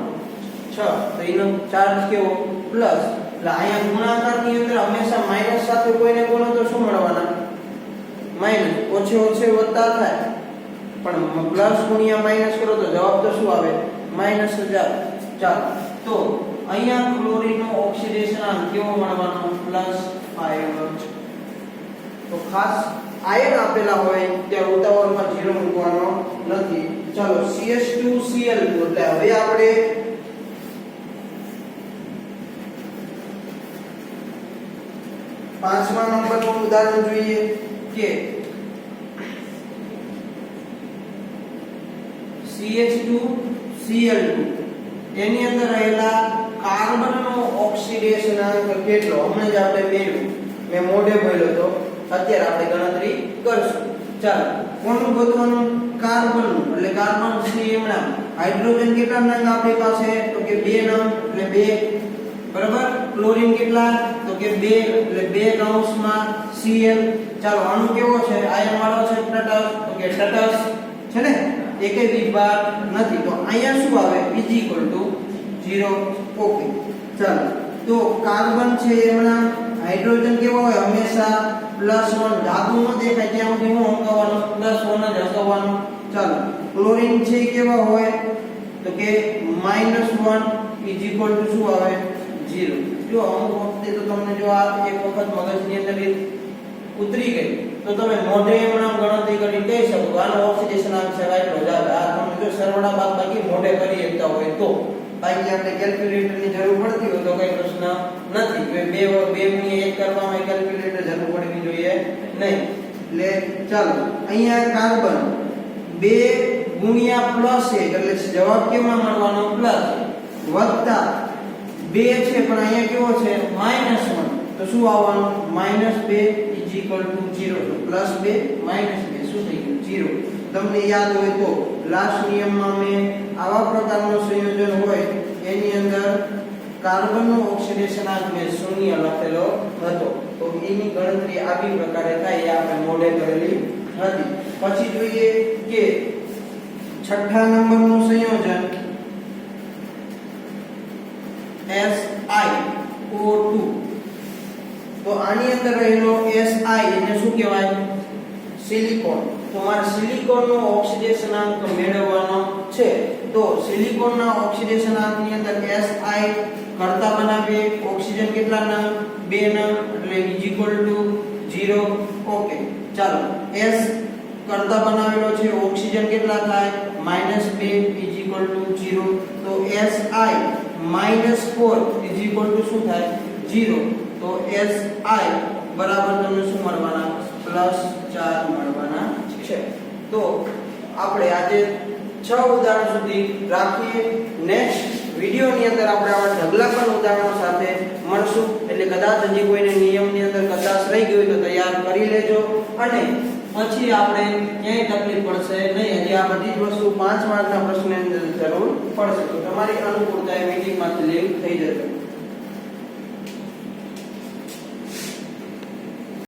6 તો એનો ચાર્જ કેવો પ્લસ. એટલે અહીંયા ગુણાકારની અંદર હંમેશા માઈનસ સાથે કોઈને ગુણો તો શું મળવાના માઈનસ. ઓછે ઓછે વત્તા થાય પણ પ્લસ ગુણ્યા માઈનસ કરો તો જવાબ તો શું આવે -1000. ચાલો તો અહીંયા ક્લોરીનનો ઓક્સિડેશનાંક કેવો મળવાનો +5. તો ખાસ આયન આપેલા હોય ત્યાં ઉતાવળમાં 0 મૂકવાનો નથી. ચાલો CH2Cl એટલે હવે આપણે પાંચમા નંબરનું ઉદાહરણ જોઈએ કે CH2Cl2 એની અંદર રહેલા કાર્બનનો ઓક્સિડેશનાંક કેટલો હમણાં જ આપણે મેળવ્યું મેં મોઢે બોલ્યો તો અત્યારે આપણે ગણતરી કરશું. ચાલો કોનું ગોતવાનું કાર્બનનું એટલે કાર્બન છે એમના હાઇડ્રોજન કેટલા નંગ આપણી પાસે તો કે 2 નંગ એટલે 2. બરાબર. ક્લોરીન કેટલા તો કે 2 એટલે 2 કૌંસમાં Cl. ચાલો અણુ કેવો છે આયન વાળો છે તટસ્થ તો કે તટસ્થ છે ને એકે વીજભાર નથી તો અહીંયા શું આવે ઇઝ ઇક્વલ ટુ 0. ઓકે. ચાલો તો કાર્બન છે એમના હાઇડ્રોજન કેવો હોય હંમેશા +1 ધાતુ નો દેખાય ત્યાં સુધી હું અંકવાનો +1 જ અંકવાનો. ચાલો ક્લોરીન છે કેવા હોય તો કે -1 ઇઝ ઇક્વલ ટુ શું આવે 0. જો અમુક વખતે તો તમને જો આ એક વખત મગજની અંદર ઉતરી ગઈ તો તમે મોઢે એમણામ ગણતરી કરી કહી શકો કે આનો ઓક્સિડેશન આંક છે એટલો જ આવે. આ તમે જો સરવાળા બાદબાકી મોઢે કરી શકતા હોય તો બાકી આપણે કેલ્ક્યુલેટરની જરૂર પડતી હોય તો કઈ પ્રશ્ન નથી. બે ગુણ્યા 1 કરવામાં કેલ્ક્યુલેટર જરૂર પડવી જોઈએ નહીં. એટલે ચાલો અહીંયા કાર્બન 2 ગુણ્યા પ્લસ 1 એટલે જવાબ કેમાં મળવાનો પ્લસ વત્તા 2 છે પણ અહીંયા કેવો છે -1 તો શું આવવાનું -2 = 0 પ્લસ 2 -2 શું થઈ ગયું 0. તમને યાદ હોય તો લાસ્ટ નિયમમાં મેં આવા પ્રકારનું સંયોજન હોય એની અંદર કાર્બનનો ઓક્સિડેશનાંક મેં 0 લખેલો હતો તો એની ગણતરી આવી પ્રકારે થાય એ આપણે મોડે કરેલી હતી. પછી જોઈએ કે છઠ્ઠા નંબરનું સંયોજન SiO2 તો આની અંદર રહેલો Si એટલે શું કહેવાય સિલિકોન. તો મારે સિલિકોનનો ઓક્સિડેશનાંક મેળવવાનો છે તો સિલિકોનના ઓક્સિડેશનાંકની અંદર Si કરતા બનાવીએ ઓક્સિજન કેટલા નંગ 2 નંગ એટલે = 0. ઓકે ચાલો S કરતા બનાવેલો છે ઓક્સિજન કેટલા થાય -2 = 0 તો Si -4 શું થાય 0. તો Si બરાબર તમને શું મળવાના +4 મળવાના છે. તો આપણે આજે 6 ઉદાહરણ સુધી રાખીએ. નેક્સ્ટ વિડિયોની અંદર આપણે આવા ઢગલાબંધ ઉદાહરણો સાથે મળશું. એટલે કદાચ હજી કોઈને નિયમની અંદર કદાચ રહી ગયું તો તૈયાર કરી લેજો અને પછી આપણે ક્યાંય તકલીફ પડશે નહીં. હજી આ બધી જ વસ્તુ 5 માર્કના પ્રશ્નની અંદર જરૂર પડશે તો તમારી અનુકૂળતાએ મીટિંગમાંથી લીવ થઈ જશે.